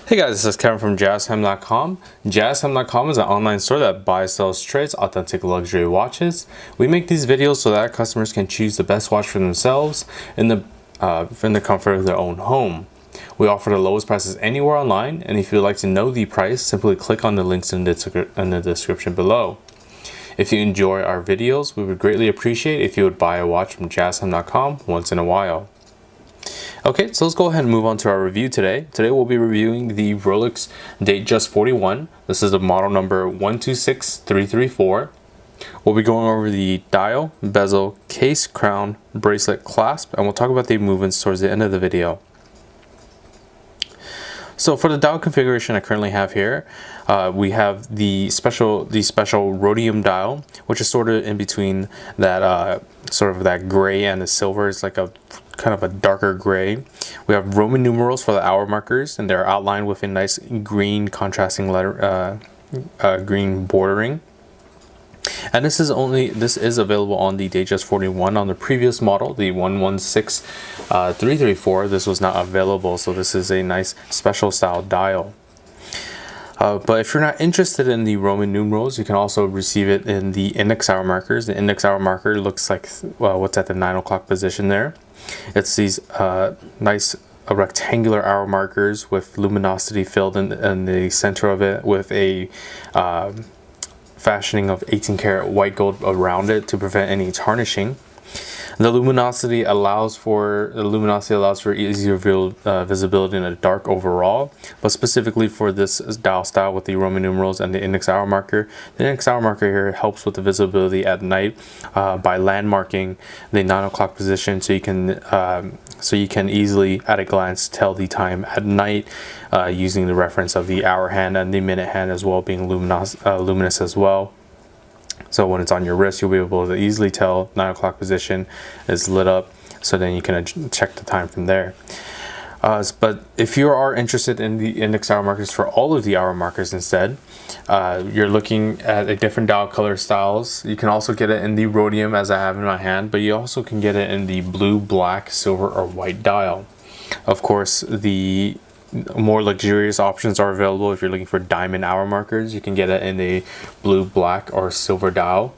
Hey guys, this is Kevin from JazTime.com. JazTime.com is an online store that buys, sells, trades authentic luxury watches. We make these videos so that customers can choose the best watch for themselves in the comfort of their own home. We offer the lowest prices anywhere online, and if you'd like to know the price, simply click on the links in the description below. If you enjoy our videos, we would greatly appreciate if you would buy a watch from JazTime.com once in a while. Okay, so let's go ahead and move on to our review today. Today we'll be reviewing the Rolex Datejust 41. This is the model number 126334. We'll be going over the dial, bezel, case, crown, bracelet, clasp, and we'll talk about the movements towards the end of the video. So for the dial configuration I currently have here, we have the special rhodium dial, which is sort of in between that sort of that gray and the silver. It's like a kind of a darker gray. We have Roman numerals for the hour markers, and they're outlined with a nice green contrasting letter, green bordering. And this is available on the Datejust 41. On the previous model, the 116334, this was not available, so this is a nice special style dial. But if you're not interested in the Roman numerals, you can also receive it in the index hour markers. The index hour marker looks like what's at the 9 o'clock position there. It's these nice rectangular hour markers with luminosity filled in the center of it, with a fashioning of 18 karat white gold around it to prevent any tarnishing. The luminosity allows for easier visibility in the dark overall, but specifically for this dial style with the Roman numerals and the index hour marker, the index hour marker here helps with the visibility at night by landmarking the 9 o'clock position, so you can easily at a glance tell the time at night using the reference of the hour hand and the minute hand as well being luminous as well. So when it's on your wrist, you'll be able to easily tell 9 o'clock position is lit up, so then you can check the time from there. But if you are interested in the index hour markers for all of the hour markers instead, you're looking at a different dial color styles. You can also get it in the rhodium as I have in my hand, but you also can get it in the blue, black, silver, or white dial. Of course, the more luxurious options are available. If you're looking for diamond hour markers, you can get it in a blue, black, or silver dial.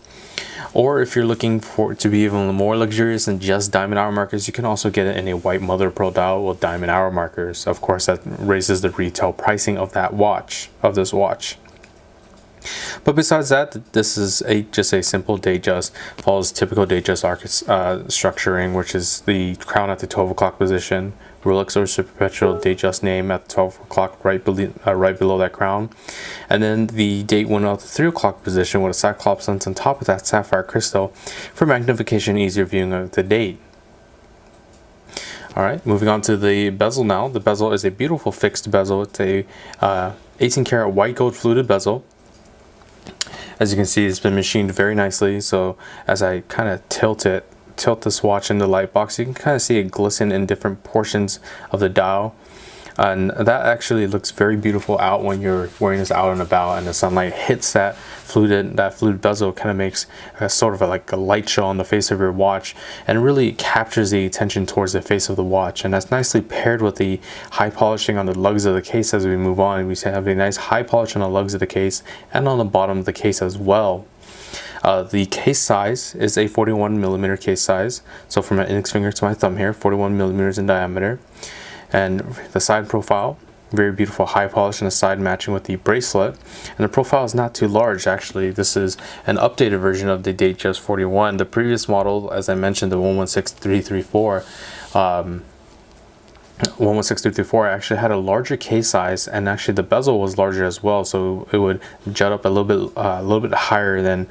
Or if you're looking for it to be even more luxurious than just diamond hour markers, you can also get it in a white mother of pearl dial with diamond hour markers. Of course, that raises the retail pricing of this watch. But besides that, this is just a simple Datejust. Follows typical Datejust structuring, which is the crown at the 12 o'clock position, Rolex Oyster perpetual Datejust name at the 12 o'clock right below that crown, and then the date one at the 3 o'clock position with a cyclops lens on top of that sapphire crystal for magnification and easier viewing of the date. Alright, moving on to the bezel now. The bezel is a beautiful fixed bezel. It's a 18 karat white gold fluted bezel. As you can see, it's been machined very nicely, so as I kind of tilt this watch in the light box, you can kind of see it glisten in different portions of the dial, and that actually looks very beautiful out when you're wearing this out and about and the sunlight hits that fluted bezel. Kind of makes sort of like a light show on the face of your watch and really captures the attention towards the face of the watch, and that's nicely paired with the high polishing on the lugs of the case. As we move on, we have a nice high polish on the lugs of the case and on the bottom of the case as well. The case size is a 41mm case size, so from my index finger to my thumb here, 41mm in diameter. And the side profile, very beautiful high polish on the side matching with the bracelet, and the profile is not too large. Actually, this is an updated version of the Datejust 41. The previous model, as I mentioned, the 116334, 116334 actually had a larger case size, and actually the bezel was larger as well, so it would jut up a little bit higher than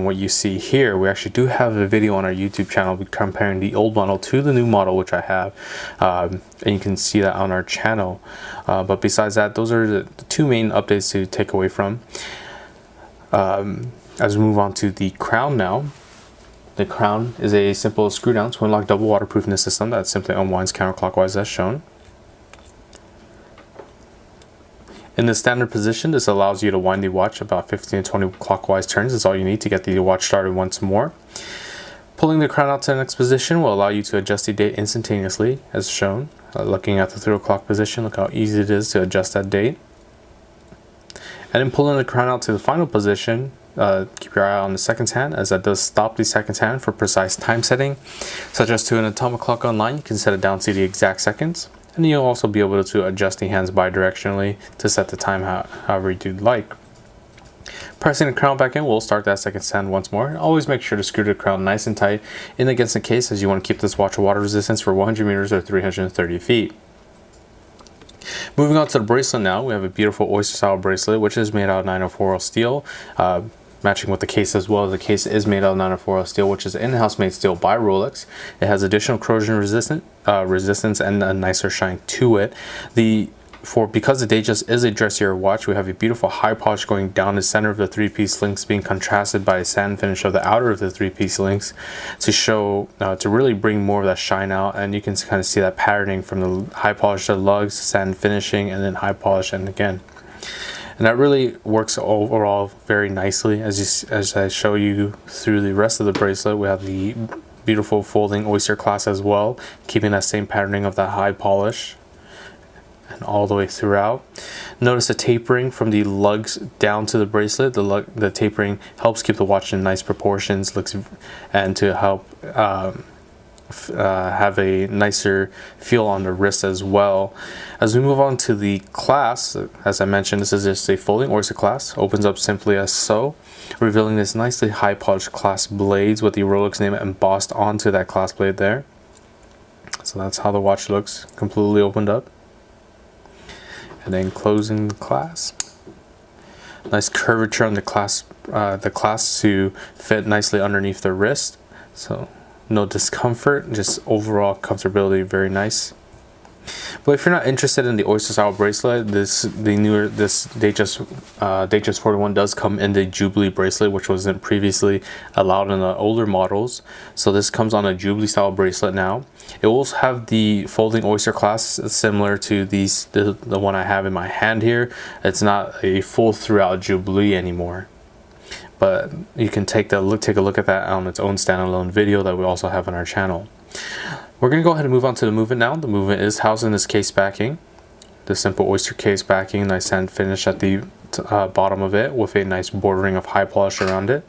what you see here. We actually do have a video on our YouTube channel comparing the old model to the new model, which I have, and you can see that on our channel. But besides that, those are the two main updates to take away from. As we move on to the crown now. The crown is a simple screw down twin lock double waterproofness system that simply unwinds counterclockwise as shown. In the standard position, this allows you to wind the watch about 15 to 20 clockwise turns. Is all you need to get the watch started once more. Pulling the crown out to the next position will allow you to adjust the date instantaneously, as shown. Looking at the 3 o'clock position, look how easy it is to adjust that date. And then pulling the crown out to the final position, keep your eye on the seconds hand, as that does stop the seconds hand for precise time setting, such as to an atomic clock online. You can set it down to the exact seconds, and you'll also be able to adjust the hands bidirectionally to set the time however you'd like. Pressing the crown back in will start that seconds hand once more. Always make sure to screw the crown nice and tight in against the case, as you want to keep this watch water resistance for 100 meters or 330 feet. Moving on to the bracelet now, we have a beautiful oyster style bracelet, which is made out of 904 steel, matching with the case as well. The case is made out of 904 steel, which is in-house made steel by Rolex. It has additional corrosion resistance and a nicer shine to it. Because the Datejust is a dressier watch, we have a beautiful high polish going down the center of the 3-piece links, being contrasted by a satin finish of the outer of the 3-piece links to really bring more of that shine out. And you can kind of see that patterning from the high polish to the lugs, satin finishing, and then high polish, and again. And that really works overall very nicely. As I show you through the rest of the bracelet, we have the beautiful folding oyster clasp as well, keeping that same patterning of that high polish and all the way throughout. Notice the tapering from the lugs down to the bracelet. The tapering helps keep the watch in nice proportions, and to help have a nicer feel on the wrist as well. As we move on to the clasp, as I mentioned, this is just a folding oyster clasp. Opens up simply as so, revealing this nicely high polished clasp blades with the Rolex name embossed onto that clasp blade there. So that's how the watch looks, completely opened up. And then closing the clasp. Nice curvature on the clasp to fit nicely underneath the wrist. So no discomfort, just overall comfortability, very nice. But if you're not interested in the oyster style bracelet, this Datejust 41 does come in the Jubilee bracelet, which wasn't previously allowed in the older models. So this comes on a Jubilee style bracelet now. It will have the folding oyster clasp similar to the one I have in my hand here. It's not a full throughout Jubilee anymore, but you can take a look at that on its own standalone video that we also have on our channel. We're going to go ahead and move on to the movement now. The movement is housed in this case backing, the simple oyster case backing, nice sand finish at the bottom of it with a nice bordering of high polish around it.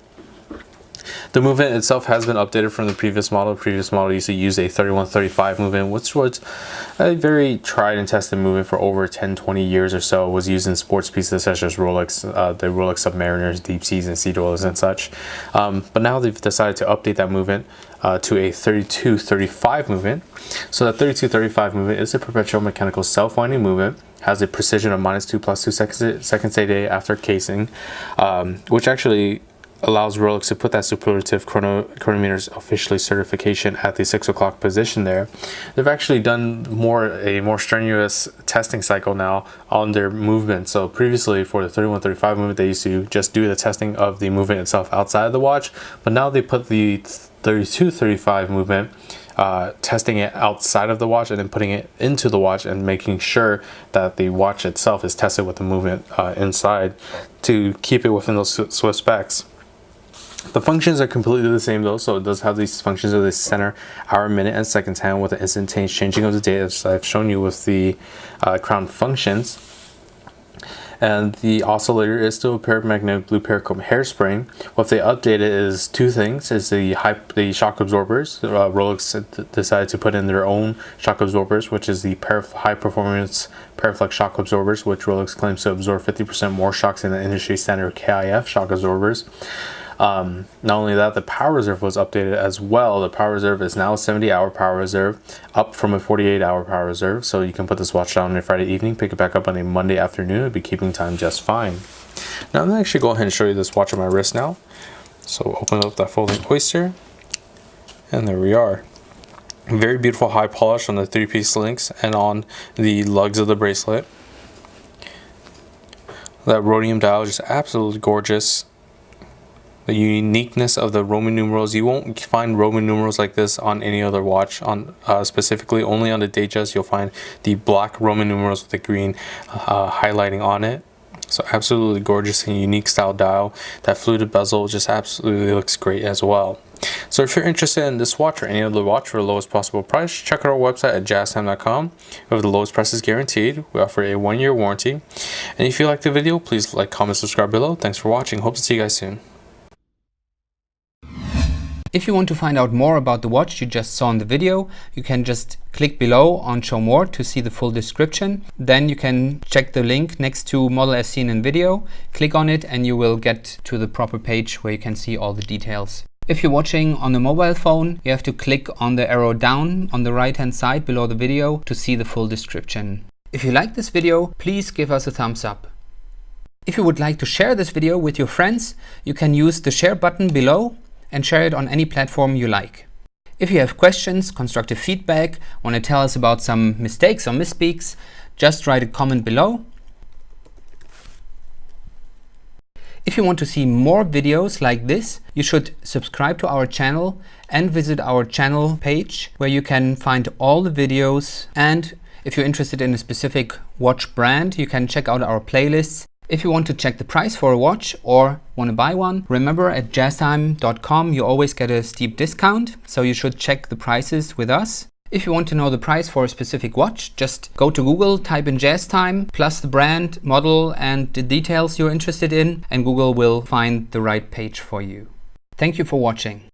The movement itself has been updated from the previous model. The previous model used to use a 3135 movement, which was a very tried and tested movement for over 10-20 years or so. It was used in sports pieces such as Rolex, the Rolex Submariners, Deep Seas, and Sea Dwellers and such. But now they've decided to update that movement to a 3235 movement. So that 3235 movement is a perpetual mechanical self-winding movement, has a precision of -2 + 2 seconds a day after casing, which actually allows Rolex to put that superlative chronometers officially certification at the 6 o'clock position there. They've actually done a more strenuous testing cycle now on their movement. So previously for the 3135 movement, they used to just do the testing of the movement itself outside of the watch, but now they put the 3235 movement testing it outside of the watch and then putting it into the watch and making sure that the watch itself is tested with the movement inside to keep it within those Swiss specs. The functions are completely the same though, so it does have these functions of the center, hour, minute, and seconds hand with the instantaneous changing of the date, as I've shown you with the crown functions. And the oscillator is still a paramagnetic blue parachrome hairspring. What they updated is two things: is the shock absorbers. Rolex decided to put in their own shock absorbers, which is the high performance Paraflex shock absorbers, which Rolex claims to absorb 50% more shocks than the industry standard KIF shock absorbers. Not only that, the power reserve was updated as well. The power reserve is now a 70-hour power reserve, up from a 48-hour power reserve. So you can put this watch down on a Friday evening, pick it back up on a Monday afternoon. It'll be keeping time just fine. Now I'm going to actually go ahead and show you this watch on my wrist now. So open up that folding oyster, and there we are. Very beautiful high polish on the 3-piece links and on the lugs of the bracelet. That rhodium dial is just absolutely gorgeous. The uniqueness of the Roman numerals, you won't find Roman numerals like this on any other watch. Specifically only on the Datejust you'll find the black Roman numerals with the green highlighting on it. So absolutely gorgeous and unique style dial. That fluted bezel just absolutely looks great as well. So if you're interested in this watch or any other watch for the lowest possible price, check out our website at JazTime.com. We have the lowest prices guaranteed. We offer a 1-year warranty. And if you like the video, please like, comment, subscribe below. Thanks for watching. Hope to see you guys soon. If you want to find out more about the watch you just saw in the video, you can just click below on Show More to see the full description. Then you can check the link next to model as seen in video, click on it and you will get to the proper page where you can see all the details. If you're watching on a mobile phone, you have to click on the arrow down on the right hand side below the video to see the full description. If you like this video, please give us a thumbs up. If you would like to share this video with your friends, you can use the share button below and share it on any platform you like. If you have questions, constructive feedback, want to tell us about some mistakes or misspeaks, just write a comment below. If you want to see more videos like this, you should subscribe to our channel and visit our channel page where you can find all the videos. And if you're interested in a specific watch brand, you can check out our playlists. If you want to check the price for a watch or want to buy one, remember at JazTime.com you always get a steep discount, so you should check the prices with us. If you want to know the price for a specific watch, just go to Google, type in JazTime, plus the brand, model and the details you're interested in, and Google will find the right page for you. Thank you for watching.